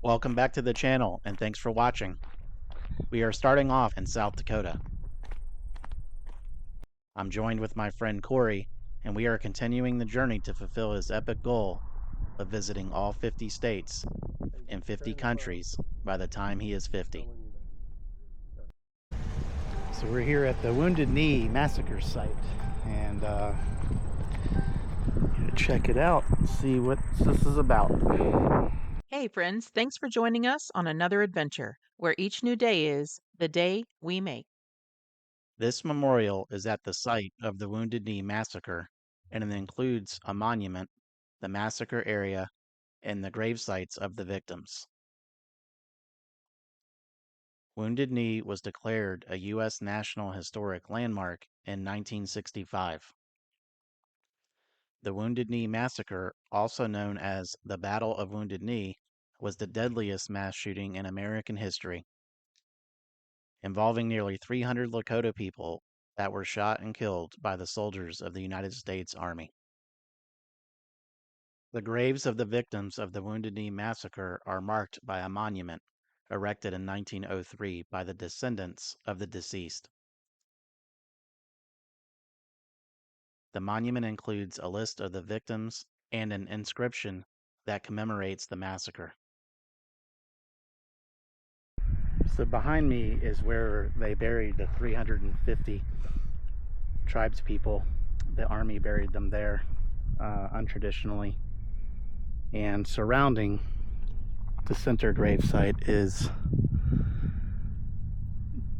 Welcome back to the channel and thanks for watching. We are starting off in South Dakota. I'm joined with my friend Corey, and we are continuing the journey to fulfill his epic goal of visiting all 50 states and 50 countries by the time he is 50. So we're here at the Wounded Knee Massacre site, and check it out and see what this is about. Hey, friends, thanks for joining us on another adventure where each new day is the day we make. This memorial is at the site of the Wounded Knee Massacre, and it includes a monument, the massacre area, and the grave sites of the victims. Wounded Knee was declared a U.S. National Historic Landmark in 1965. The Wounded Knee Massacre, also known as the Battle of Wounded Knee, was the deadliest mass shooting in American history, involving nearly 300 Lakota people that were shot and killed by the soldiers of the United States Army. The graves of the victims of the Wounded Knee Massacre are marked by a monument erected in 1903 by the descendants of the deceased. The monument includes a list of the victims and an inscription that commemorates the massacre. So behind me is where they buried the 350 tribespeople. The Army buried them there untraditionally. And surrounding the center grave site is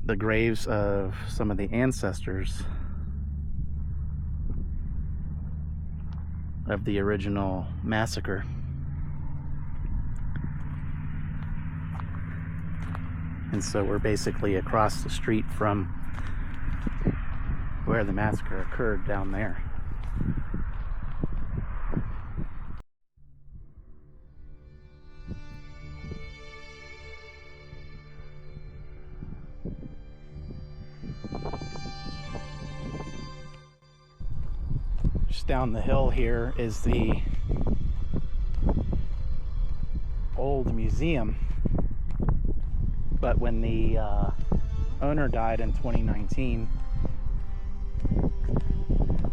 the graves of some of the ancestors of the original massacre. And so we're basically across the street from where the massacre occurred down there. Just down the hill here is the old museum, but when the owner died in 2019,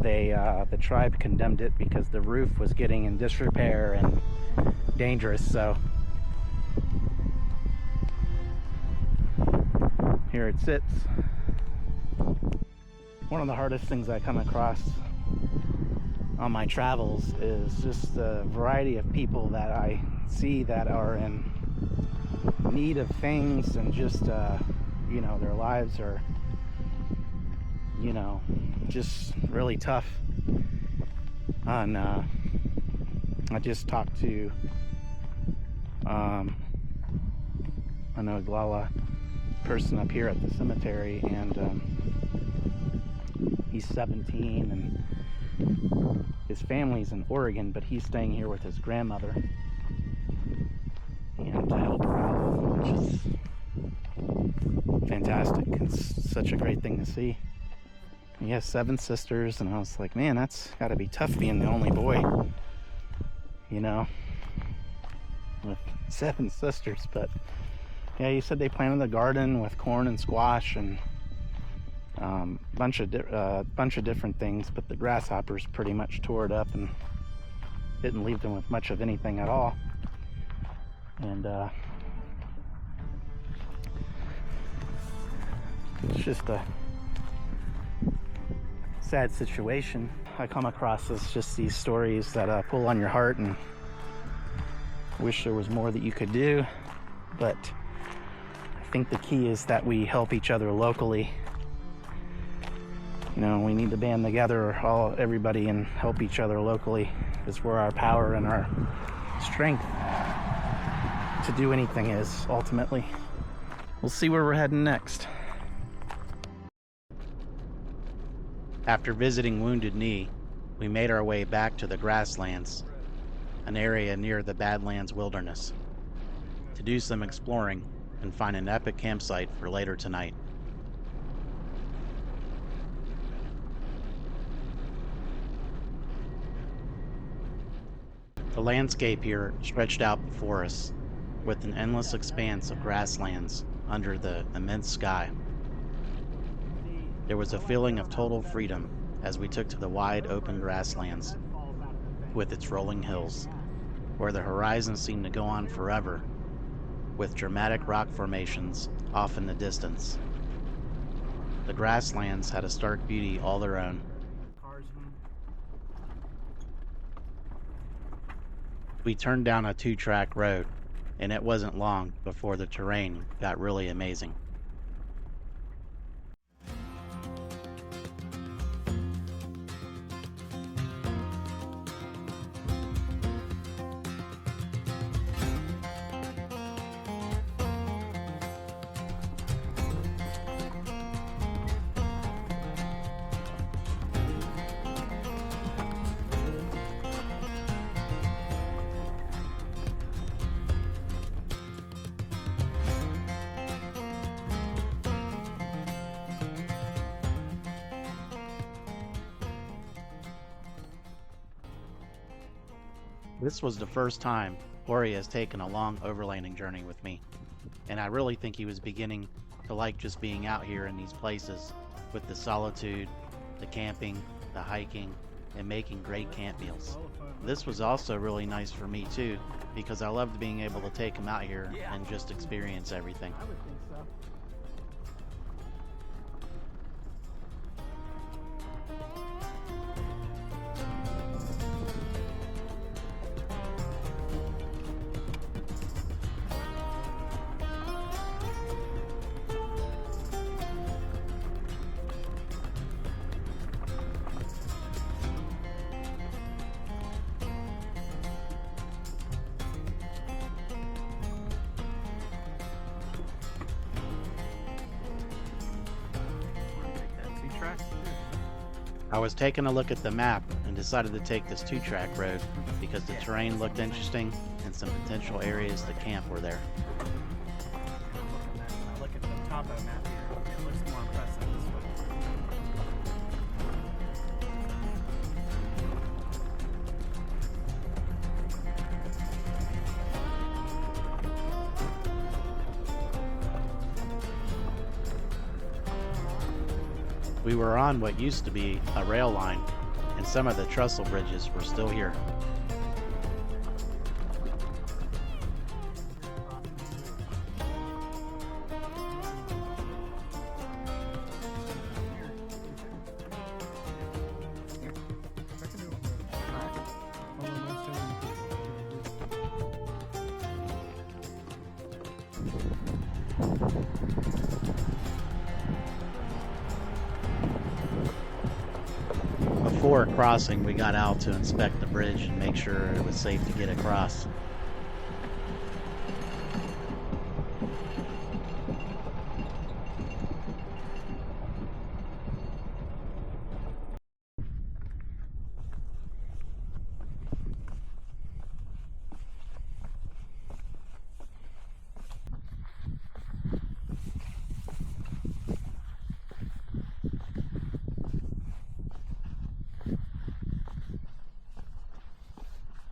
the tribe condemned it because the roof was getting in disrepair and dangerous. So here it sits. One of the hardest things I come across on my travels is just the variety of people that I see that are in need of things, and just you know, their lives are, you know, just really tough. And I just talked to an Oglala person up here at the cemetery, and he's 17 and his family's in Oregon, but he's staying here with his grandmother and to help her out, which is fantastic. It's such a great thing to see. He has 7 sisters, and I was like, man, that's got to be tough being the only boy, you know, with 7 sisters. But yeah, he said they planted a garden with corn and squash and bunch of different things, but the grasshoppers pretty much tore it up and didn't leave them with much of anything at all. And it's just a sad situation I come across. Is just these stories that pull on your heart, and wish there was more that you could do. But I think the key is that we help each other locally. You know, we need to band together, everybody, and help each other locally. Is where our power and our strength to do anything is, ultimately. We'll see where we're heading next. After visiting Wounded Knee, we made our way back to the grasslands, an area near the Badlands Wilderness, to do some exploring and find an epic campsite for later tonight. The landscape here stretched out before us, with an endless expanse of grasslands under the immense sky. There was a feeling of total freedom as we took to the wide open grasslands with its rolling hills, where the horizon seemed to go on forever, with dramatic rock formations off in the distance. The grasslands had a stark beauty all their own. We turned down a 2-track road, and it wasn't long before the terrain got really amazing. This was the first time Corey has taken a long overlanding journey with me, and I really think he was beginning to like just being out here in these places with the solitude, the camping, the hiking, and making great camp meals. This was also really nice for me too, because I loved being able to take him out here and just experience everything. I would think so. I was taking a look at the map and decided to take this 2-track road because the terrain looked interesting and some potential areas to camp were there. Look at the top of the map here. It looks more impressive this way. We were on what used to be a rail line, and some of the trestle bridges were still here. Before crossing, we got out to inspect the bridge and make sure it was safe to get across.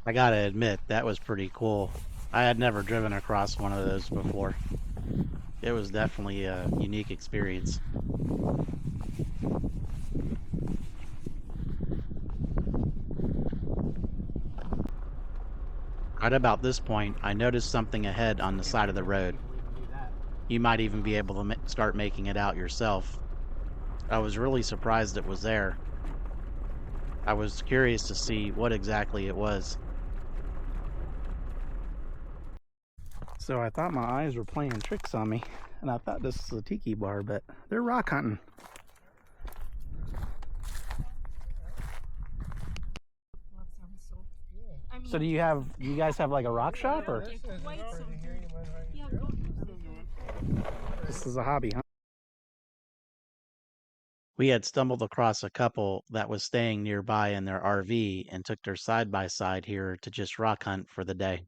I gotta admit, that was pretty cool. I had never driven across one of those before. It was definitely a unique experience. Right about this point, I noticed something ahead on the side of the road. You might even be able to start making it out yourself. I was really surprised it was there. I was curious to see what exactly it was. So I thought my eyes were playing tricks on me, and I thought this was a tiki bar, but they're rock hunting. So do you guys have like a rock shop, or? This is a hobby, huh? We had stumbled across a couple that was staying nearby in their RV and took their side-by-side here to just rock hunt for the day.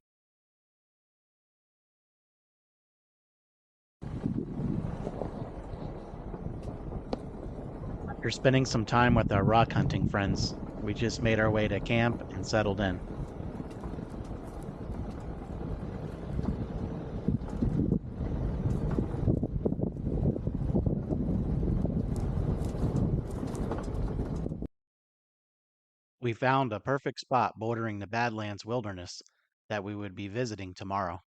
After spending some time with our rock hunting friends, we just made our way to camp and settled in. We found a perfect spot bordering the Badlands Wilderness that we would be visiting tomorrow.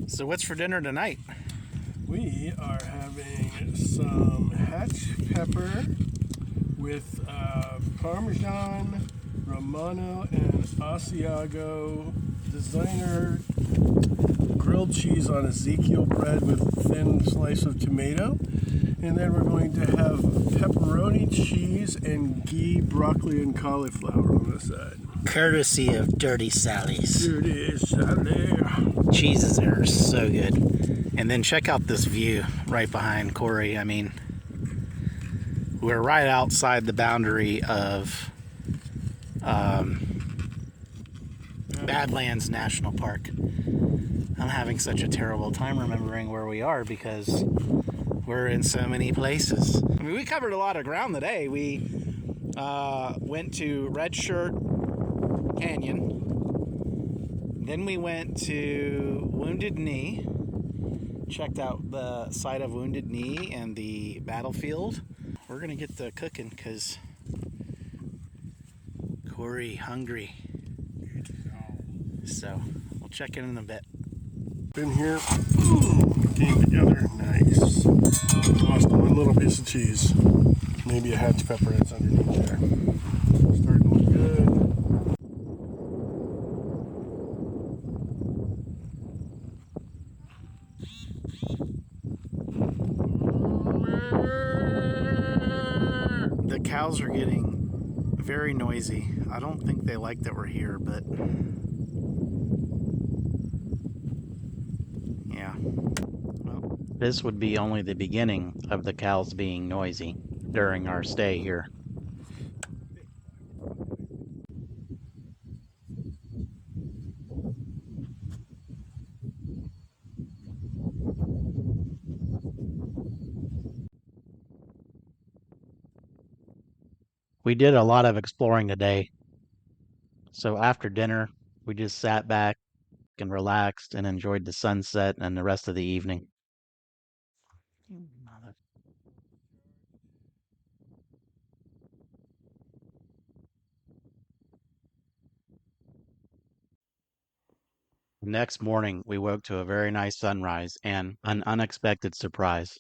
So what's for dinner tonight? We are having some hatch pepper with Parmesan, Romano, and Asiago designer grilled cheese on Ezekiel bread with a thin slice of tomato. And then we're going to have pepperoni, cheese, and ghee, broccoli, and cauliflower on the side. Courtesy of Dirty Sally's. Dirty Sally. Cheeses are so good. And then check out this view right behind Corey. I mean, we're right outside the boundary of Badlands National Park. I'm having such a terrible time remembering where we are because we're in so many places. I mean, we covered a lot of ground today. We went to Red Shirt Canyon. Then we went to Wounded Knee. Checked out the site of Wounded Knee and the battlefield. We're gonna get to cooking because Corey hungry. So we'll check in a bit. In here, came together nice. Lost one little piece of cheese. Maybe a hatch pepper that's underneath there. Starting to look good. The cows are getting very noisy. I don't think they like that we're here, but yeah. Well, this would be only the beginning of the cows being noisy during our stay here. We did a lot of exploring today. So after dinner, we just sat back and relaxed and enjoyed the sunset and the rest of the evening. The next morning, we woke to a very nice sunrise and an unexpected surprise.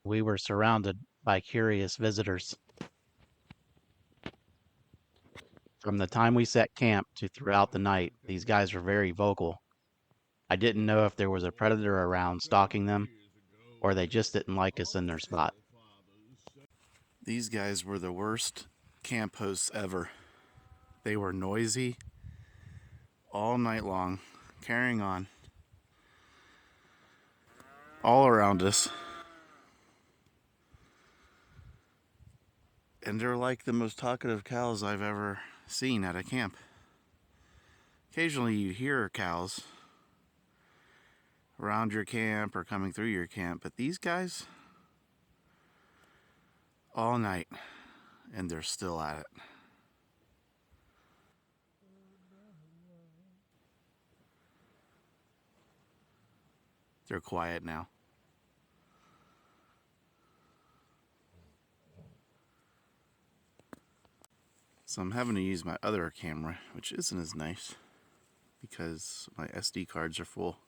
We were surrounded by curious visitors. From the time we set camp to throughout the night, these guys were very vocal. I didn't know if there was a predator around stalking them, or they just didn't like us in their spot. These guys were the worst camp hosts ever. They were noisy all night long, carrying on all around us. And they're like the most talkative cows I've ever seen at a camp. Occasionally you hear cows around your camp or coming through your camp, but these guys, all night, and they're still at it. They're quiet now. So I'm having to use my other camera, which isn't as nice because my SD cards are full.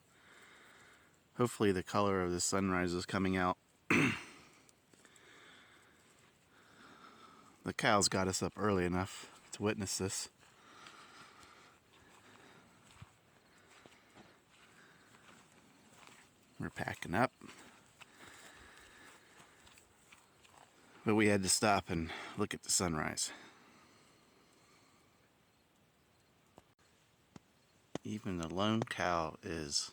Hopefully the color of the sunrise is coming out. The cows got us up early enough to witness this. We're packing up. But we had to stop and look at the sunrise. Even the lone cow is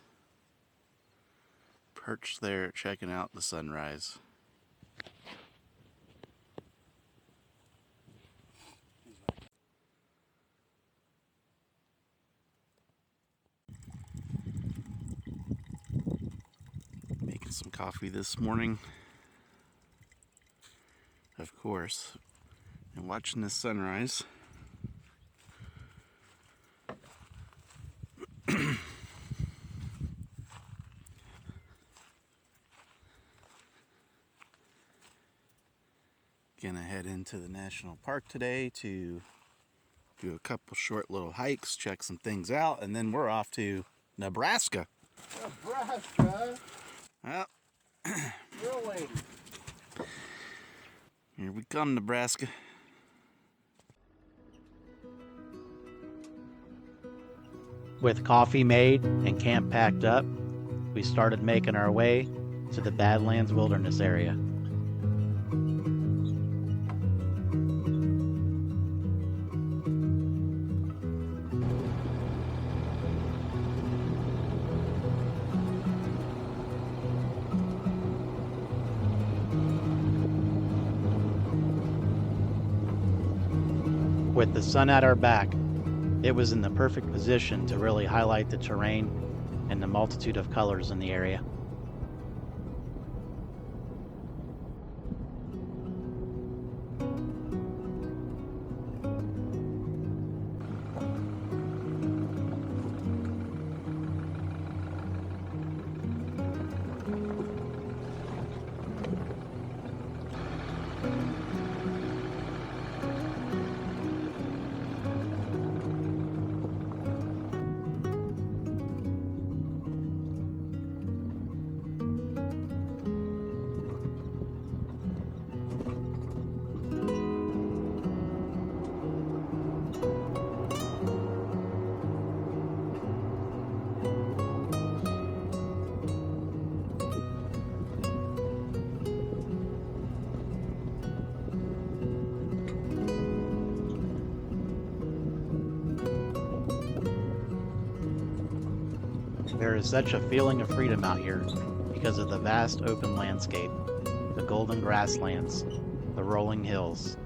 perched there checking out the sunrise. Making some coffee this morning, of course, and watching the sunrise. into the national park today to do a couple short little hikes, check some things out, and then we're off to Nebraska. Nebraska? Well, Really? here we come, Nebraska. With coffee made and camp packed up, we started making our way to the Badlands Wilderness area. With the sun at our back, it was in the perfect position to really highlight the terrain and the multitude of colors in the area. There is such a feeling of freedom out here because of the vast open landscape, the golden grasslands, the rolling hills,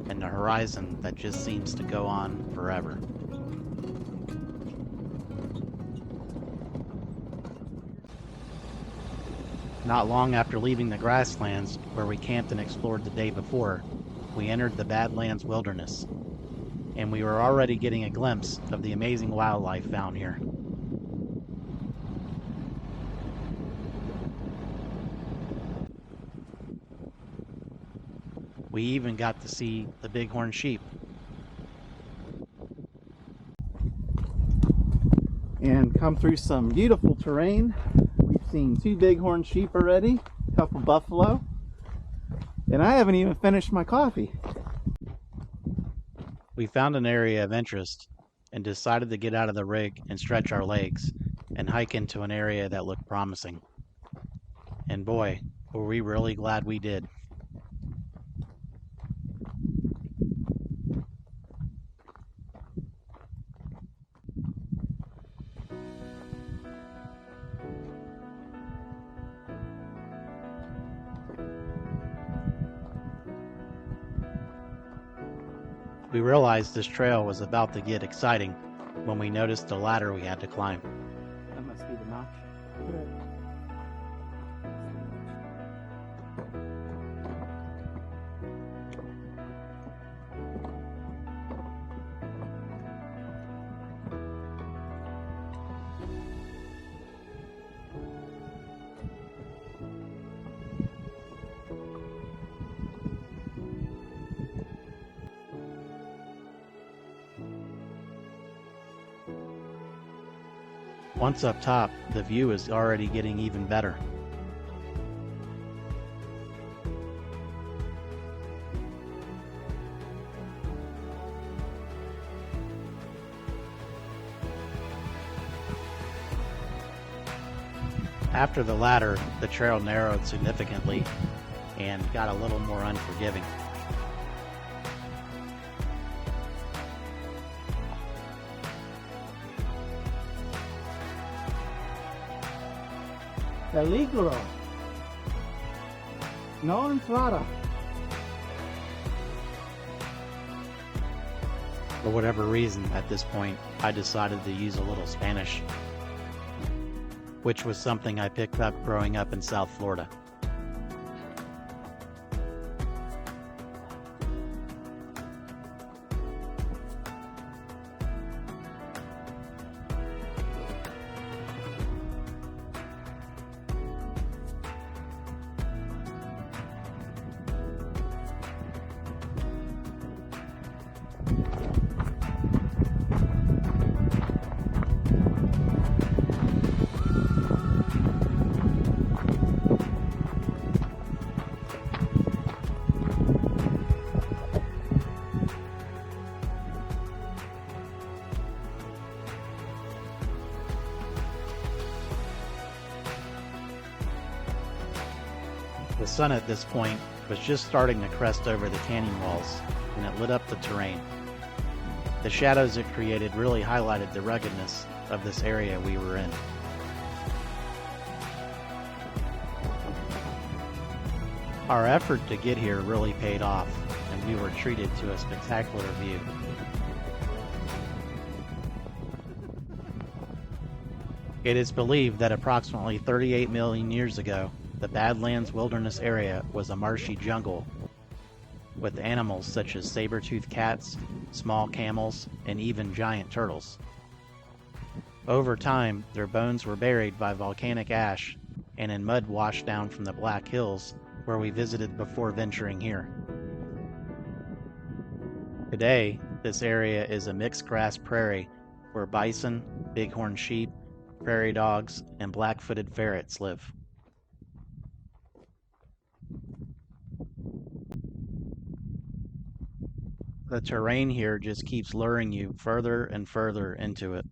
and the horizon that just seems to go on forever. Not long after leaving the grasslands where we camped and explored the day before, we entered the Badlands Wilderness, and we were already getting a glimpse of the amazing wildlife found here. We even got to see the bighorn sheep. And come through some beautiful terrain. We've seen 2 bighorn sheep already, a couple buffalo, and I haven't even finished my coffee. We found an area of interest and decided to get out of the rig and stretch our legs and hike into an area that looked promising. And boy, were we really glad we did. We realized this trail was about to get exciting when we noticed the ladder we had to climb. That must be the notch. Once up top, the view is already getting even better. After the ladder, the trail narrowed significantly and got a little more unforgiving. Peligro. No entrada. For whatever reason, at this point, I decided to use a little Spanish, which was something I picked up growing up in South Florida. The sun at this point was just starting to crest over the canyon walls, and it lit up the terrain. The shadows it created really highlighted the ruggedness of this area we were in. Our effort to get here really paid off, and we were treated to a spectacular view. It is believed that approximately 38 million years ago, the Badlands Wilderness area was a marshy jungle with animals such as saber-toothed cats, small camels, and even giant turtles. Over time, their bones were buried by volcanic ash and in mud washed down from the Black Hills where we visited before venturing here. Today, this area is a mixed grass prairie where bison, bighorn sheep, prairie dogs, and black-footed ferrets live. The terrain here just keeps luring you further and further into it.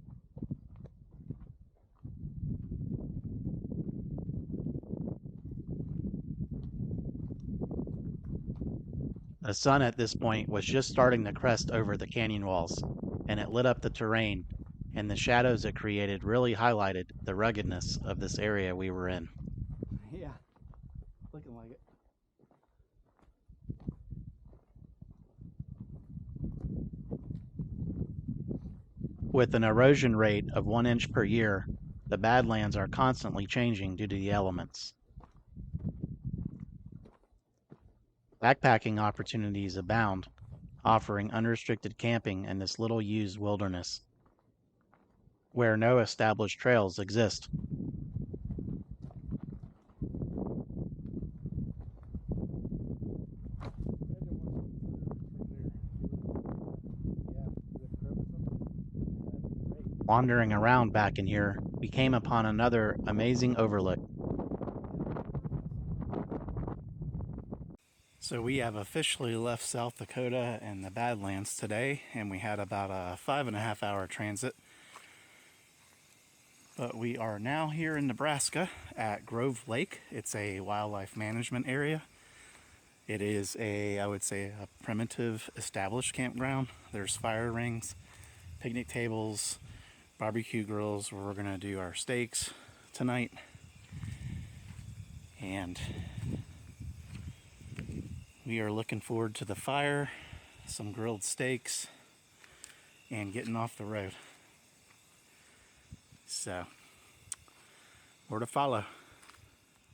The sun at this point was just starting to crest over the canyon walls, and it lit up the terrain, and the shadows it created really highlighted the ruggedness of this area we were in. Yeah, looking like it. With an erosion rate of 1 inch per year, the Badlands are constantly changing due to the elements. Backpacking opportunities abound, offering unrestricted camping in this little used wilderness, where no established trails exist. Wandering around back in here, we came upon another amazing overlook. So we have officially left South Dakota and the Badlands today, and we had about a 5.5 hour transit. But we are now here in Nebraska at Grove Lake. It's a wildlife management area. It is I would say, a primitive established campground. There's fire rings, picnic tables, barbecue grills where we're gonna do our steaks tonight. And we are looking forward to the fire, some grilled steaks, and getting off the road. So, more to follow.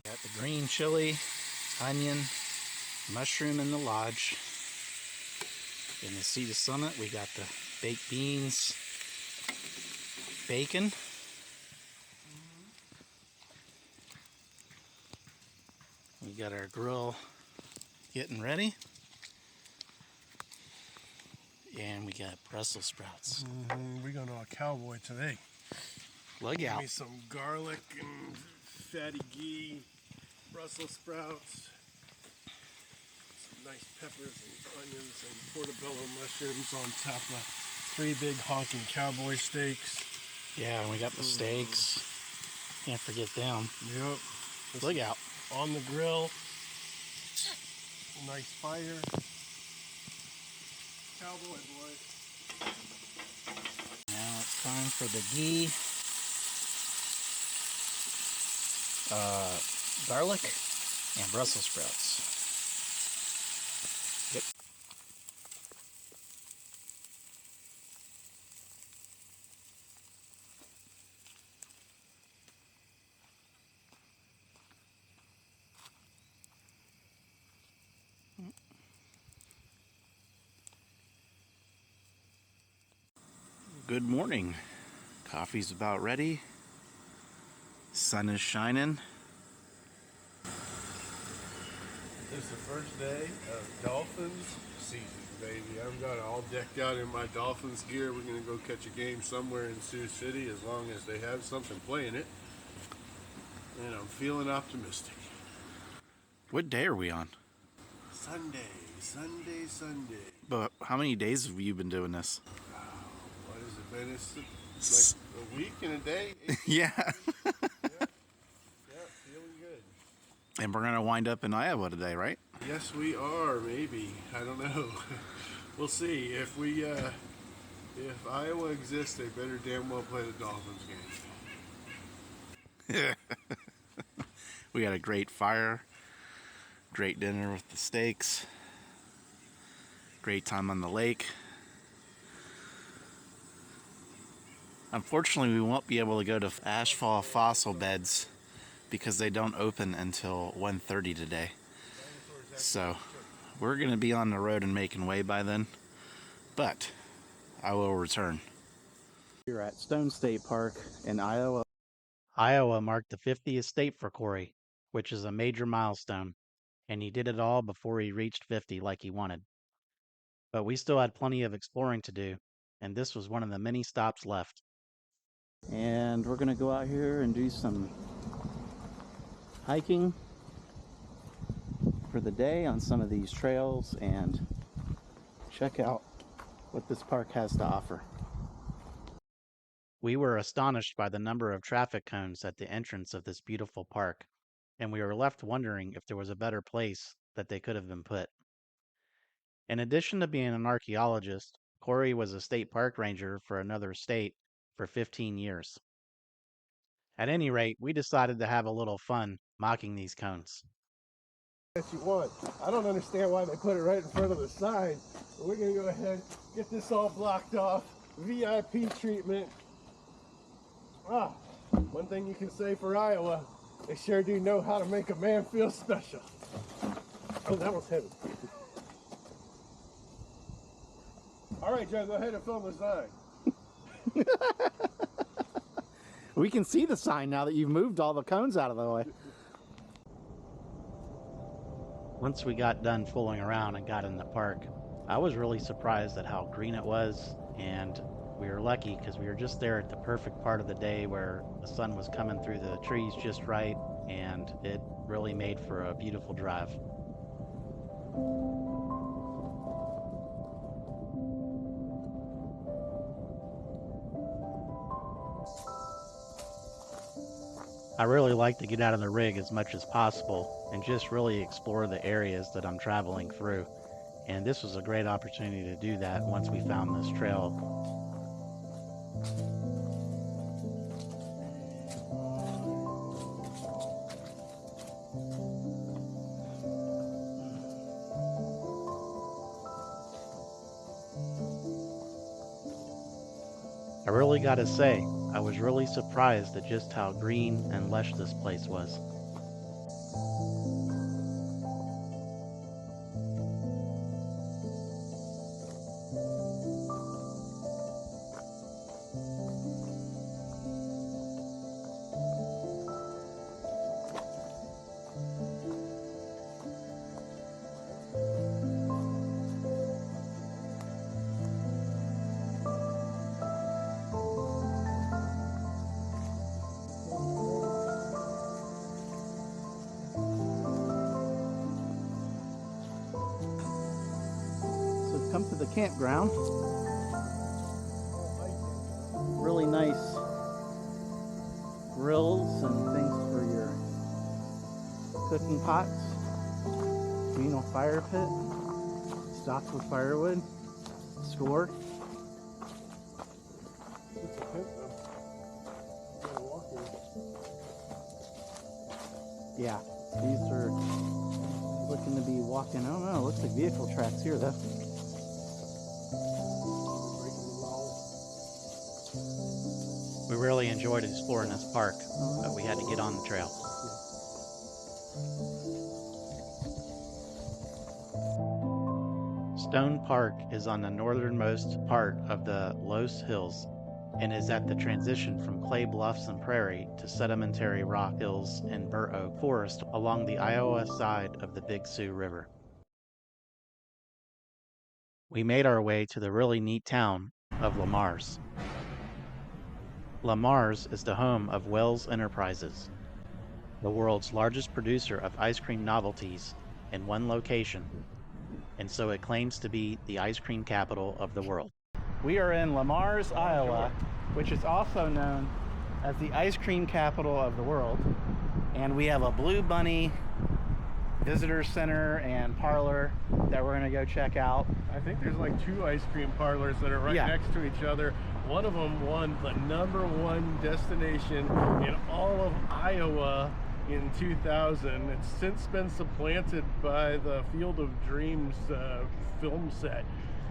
Got the green chili, onion, mushroom in the lodge. In the seat of summit, we got the baked beans, bacon. We got our grill getting ready. And we got Brussels sprouts. We're going to a cowboy today. Look Give out. me some garlic and fatty ghee, Brussels sprouts, some nice peppers and onions and portobello mushrooms on top of 3 big honking cowboy steaks. Yeah, and we got the steaks. Can't forget them. Yep. Look out. On the grill. Nice fire. Cowboy boy. Now it's time for the ghee, garlic, and Brussels sprouts. Yep. Good morning. Coffee's about ready. Sun is shining. It's the first day of Dolphins season, baby. I've got it all decked out in my Dolphins gear. We're going to go catch a game somewhere in Sioux City as long as they have something playing it. And I'm feeling optimistic. What day are we on? Sunday. But how many days have you been doing this? What has it been? It's like a week and a day. Yeah. Yeah, feeling good. And we're going to wind up in Iowa today, right? Yes, we are. Maybe, I don't know. We'll see. If Iowa exists, they better damn well play the Dolphins game. We had a great fire, great dinner with the steaks, great time on the lake. Unfortunately, we won't be able to go to Ashfall fossil beds because they don't open until 1:30 today. So we're going to be on the road and making way by then, but I will return. We're at Stone State Park in Iowa. Iowa marked the 50th state for Corey, which is a major milestone, and he did it all before he reached 50 like he wanted. But we still had plenty of exploring to do, and this was one of the many stops left. And we're going to go out here and do some hiking for the day on some of these trails and check out what this park has to offer. We were astonished by the number of traffic cones at the entrance of this beautiful park, and we were left wondering if there was a better place that they could have been put. In addition to being an archaeologist, Corey was a state park ranger for another state for 15 years. At any rate, we decided to have a little fun mocking these cones. That you want. I don't understand why they put it right in front of the sign. But we're gonna go ahead, get this all blocked off. VIP treatment. One thing you can say for Iowa, they sure do know how to make a man feel special. Oh, that was heavy. All right, Joe, go ahead and film the sign. We can see the sign now that you've moved all the cones out of the way. Once we got done fooling around and got in the park, I was really surprised at how green it was, and we were lucky because we were just there at the perfect part of the day where the sun was coming through the trees just right, and it really made for a beautiful drive. I really like to get out of the rig as much as possible and just really explore the areas that I'm traveling through. And this was a great opportunity to do that once we found this trail. I really gotta say, I was really surprised at just how green and lush this place was. Come to the campground. Really nice grills and things for your cooking pots. Communal fire pit. Stocked with firewood. Score. Yeah, these are looking to be walking. I don't know, looks like vehicle tracks here though. We really enjoyed exploring this park, but we had to get on the trail. Stone Park is on the northernmost part of the Los Hills and is at the transition from clay bluffs and prairie to sedimentary rock hills and bur oak forest along the Iowa side of the Big Sioux River. We made our way to the really neat town of Lamars. Lamars is the home of Wells Enterprises, the world's largest producer of ice cream novelties in one location, and so it claims to be the ice cream capital of the world. We are in Lamars, Iowa, which is also known as the ice cream capital of the world. And we have a blue bunny visitor center and parlor that we're gonna go check out. I think there's like 2 ice cream parlors that are right next to each other. One of them won the #1 destination in all of Iowa in 2000. It's since been supplanted by the Field of Dreams film set,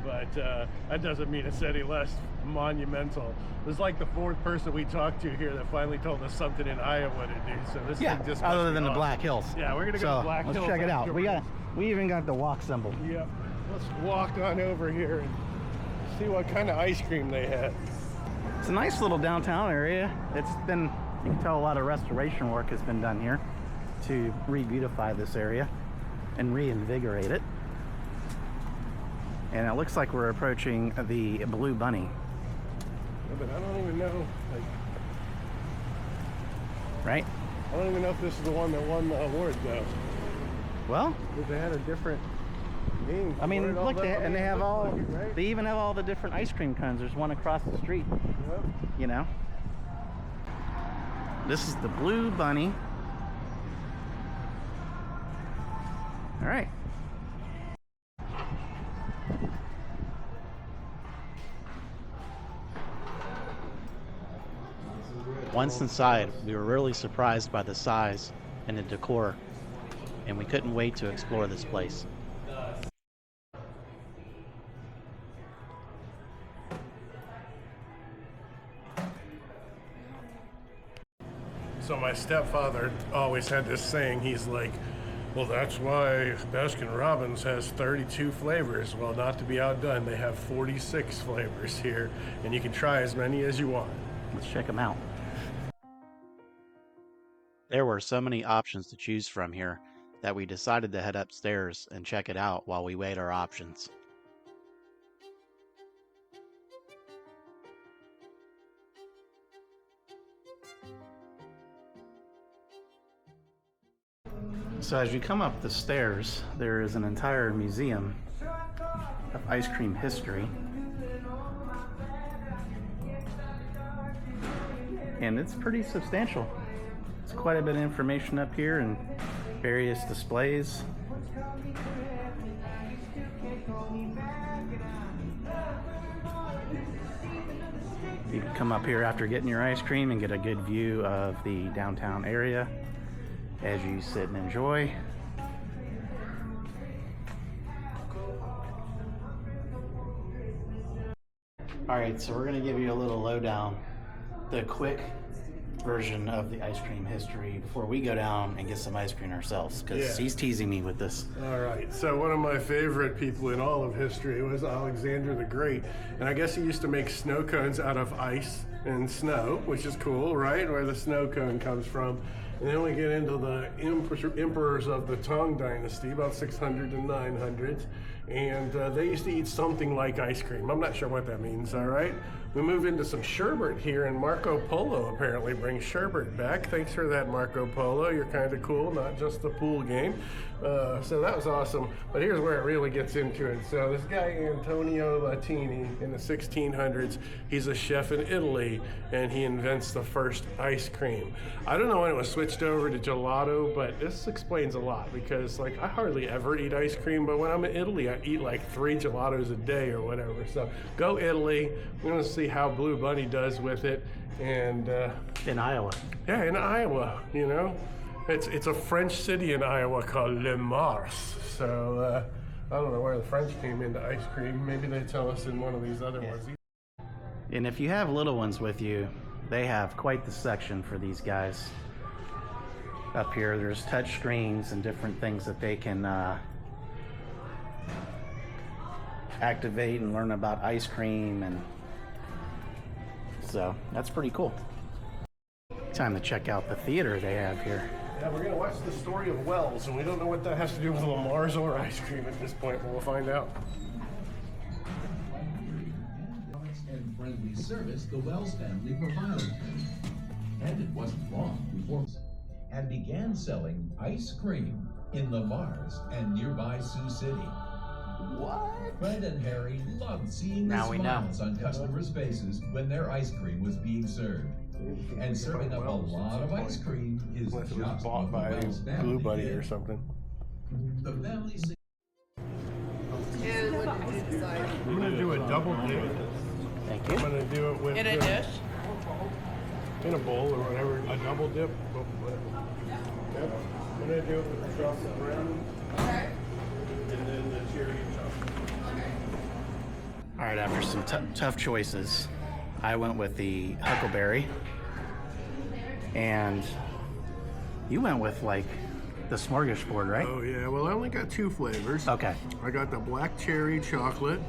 but that doesn't mean it's any less monumental. It was like the 4th person we talked to here that finally told us something in Iowa to do. So this thing just other than the Black Hills. Yeah, we're gonna go to Black Hills. Let's check it out. We even got the walk symbol. Yep. Let's walk on over here and see what kind of ice cream they had. It's a nice little downtown area. It's been, you can tell a lot of restoration work has been done here to re-beautify this area and reinvigorate it. And it looks like we're approaching the Blue Bunny. Yeah, but I don't even know, like, right? I don't even know if this is the one that won the award though. Well, because they had a different name. I mean, look, they have all, right? they even have all the different ice cream cones. There's one across the street, Yep. you know? This is the Blue Bunny. All right. Once inside, we were really surprised by the size and the decor, and we couldn't wait to explore this place. So my stepfather always had this saying, he's like, well, that's why Baskin-Robbins has 32 flavors. Well, not to be outdone, they have 46 flavors here, and you can try as many as you want. Let's check them out. There were so many options to choose from here that we decided to head upstairs and check it out while we weighed our options. So as you come up the stairs, there is an entire museum of ice cream history. And it's pretty substantial. It's quite a bit of information up here and various displays. You can come up here after getting your ice cream and get a good view of the downtown area as you sit and enjoy. Alright, so we're going to give you a little lowdown, the quick version of the ice cream history before we go down and get some ice cream ourselves, because he's teasing me with this. All right, so one of my favorite people in all of history was Alexander the Great, and I guess he used to make snow cones out of ice and snow, which is cool, right? Where the snow cone comes from. And then we get into the emperors of the Tang Dynasty, about 600 to 900, and they used to eat something like ice cream. I'm not sure what that means, all right? We move into some sherbet here, and Marco Polo apparently brings sherbet back. Thanks for that, Marco Polo. You're kind of cool, not just the pool game. So that was awesome. But here's where it really gets into it. So this guy, Antonio Latini, in the 1600s, he's a chef in Italy, and he invents the first ice cream. I don't know when it was switched over to gelato, but this explains a lot, because like I hardly ever eat ice cream, but when I'm in Italy, I eat like 3 gelatos a day or whatever. So go Italy. We're going to see how Blue Bunny does with it. And in Iowa. Yeah, in Iowa, you know. It's a French city in Iowa called Le Mars. So I don't know where the French came into ice cream. Maybe they tell us in one of these other ones. And if you have little ones with you, they have quite the section for these guys. Up here, there's touch screens and different things that they can activate and learn about ice cream, and so that's pretty cool. Time to check out the theater they have here. Yeah, we're going to watch the story of Wells, and we don't know what that has to do with Lamar's or ice cream at this point, but we'll find out. And friendly service the Wells family provided. And it wasn't long before and began selling ice cream in Le Mars and nearby Sioux City. What? Fred and Harry loved seeing the smiles on customers' faces when their ice cream was being served. And serving up a lot of ice cream is Unless it just was bought by Blue Bunny or something. The family. And what did you decide? I'm gonna do a double dip. Thank I'm you. gonna do it with In a dish? in a bowl or whatever. A double dip. Yep. I'm gonna do it with the chocolate brown. Okay. And then the cherry chocolate. All right, after some tough choices, I went with the huckleberry, and you went with like the smorgasbord, right? Oh yeah, well I only got 2 flavors. Okay. I got the black cherry chocolate,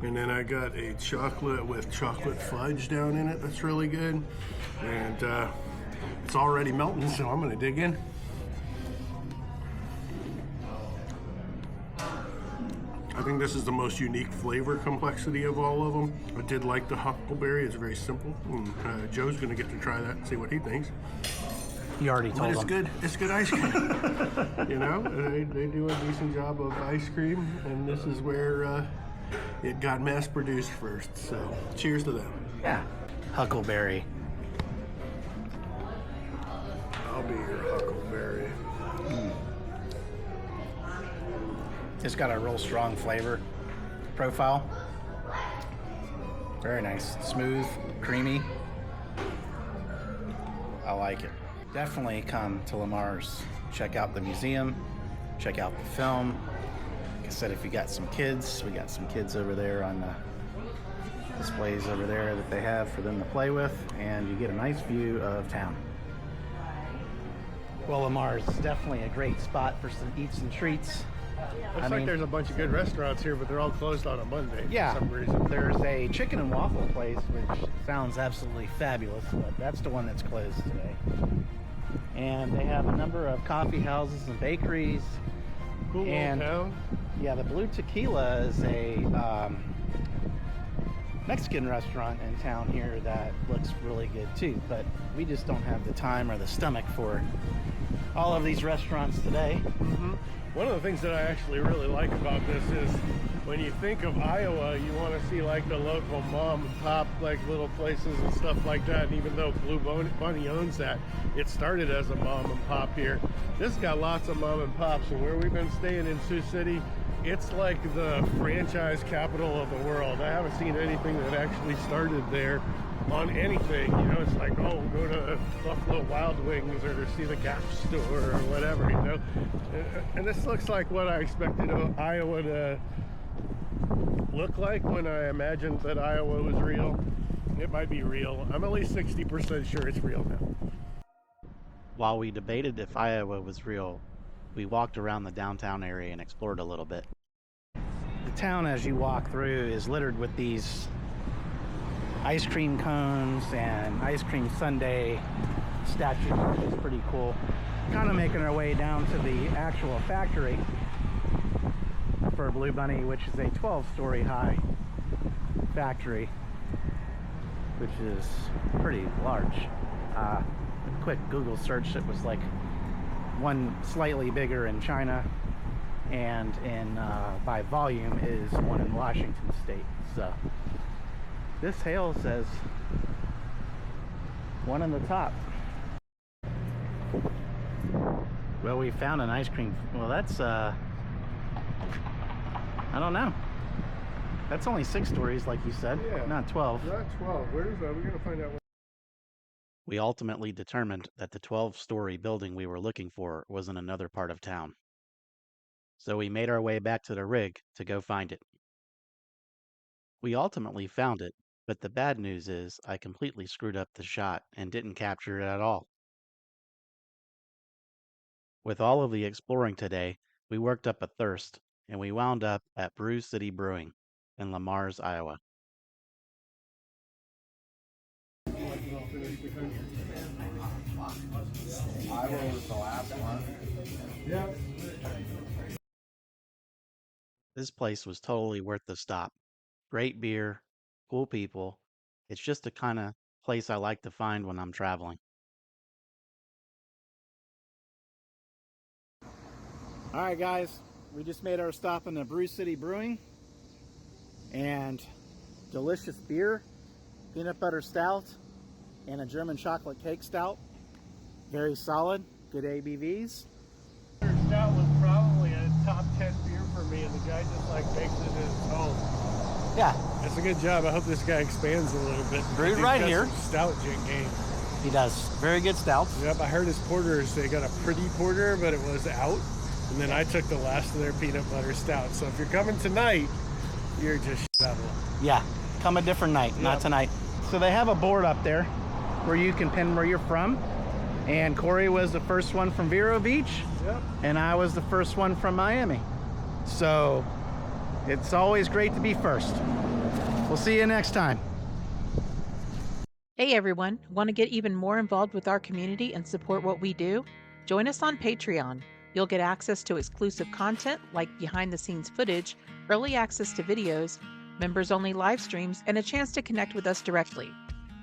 and then I got a chocolate with chocolate fudge down in it that's really good. And it's already melting, so I'm gonna dig in. I think this is the most unique flavor complexity of all of them. I did like the huckleberry, it's very simple. And, Joe's gonna get to try that and see what he thinks. You already But told it's them. good. It's good ice cream. You know, they do a decent job of ice cream, and this is where it got mass produced first. So, cheers to them. Yeah. Huckleberry. I'll be your huckleberry. It's got a real strong flavor profile. Very nice. Smooth, creamy. I like it. Definitely come to Lamar's. Check out the museum. Check out the film. Like I said, if you got some kids, we got some kids over there on the displays over there that they have for them to play with, and you get a nice view of town. Well, Lamar's is definitely a great spot for some eats and treats. Looks like there's a bunch of good restaurants here, but they're all closed on a Monday Yeah, for some reason. there's a chicken and waffle place, which sounds absolutely fabulous, but that's the one that's closed today. And they have a number of coffee houses and bakeries. Cool little And town. yeah, the Blue Tequila is a Mexican restaurant in town here that looks really good too, but we just don't have the time or the stomach for all of these restaurants today. One of the things that I actually really like about this is when you think of Iowa, you want to see like the local mom and pop like little places and stuff like that. And even though Blue Bunny owns that, it started as a mom and pop here. This has got lots of mom and pops, and where we've been staying in Sioux City, it's like the franchise capital of the world. I haven't seen anything that actually started there on anything. You know, it's like, oh, go to Buffalo Wild Wings or to see the Gap store or whatever, you know. And this looks like what I expected Iowa to look like when I imagined that Iowa was real. It might be real. I'm at least 60% sure it's real now. While we debated if Iowa was real, we walked around the downtown area and explored a little bit. The town, as you walk through, is littered with these ice cream cones and ice cream sundae statues, which is pretty cool. Kind of making our way down to the actual factory for Blue Bunny, which is a 12-story high factory, which is pretty large. A quick Google search, it was like one slightly bigger in China, and in by volume is one in Washington State. So this hail says one in the top. Well, we found an ice cream. Well, that's I don't know. That's only 6 stories, like you said, Yeah. not 12. Not 12. Where is that? We're gonna find out. We ultimately determined that the 12-story building we were looking for was in another part of town. So we made our way back to the rig to go find it. We ultimately found it, but the bad news is I completely screwed up the shot and didn't capture it at all. With all of the exploring today, we worked up a thirst, and we wound up at Brew City Brewing in Lamar's, Iowa. Iowa was the last one. Yep. This place was totally worth the stop. Great beer, cool people. It's just the kind of place I like to find when I'm traveling. All right, guys, we just made our stop in the Brew City Brewing, and delicious beer, peanut butter stout, and a German chocolate cake stout. Very solid, good ABVs. Stout was probably top 10 beer for me, and the guy just like makes it his own. Yeah, That's a good job. I hope this guy expands a little bit. Brewed He's right got here. some stout game. he does. Very good stouts. Yep, I heard his porters, they got a pretty porter, but it was out. And then I took the last of their peanut butter stout. So if you're coming tonight, you're just out of luck. Yeah, come a different night, not Yep. tonight. So they have a board up there where you can pin where you're from. And Corey was the first one from Vero Beach, Yep. and I was the first one from Miami. So it's always great to be first. We'll see you next time. Hey everyone, want to get even more involved with our community and support what we do? Join us on Patreon. You'll get access to exclusive content like behind the scenes footage, early access to videos, members only live streams, and a chance to connect with us directly.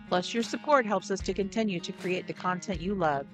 Plus, your support helps us to continue to create the content you love.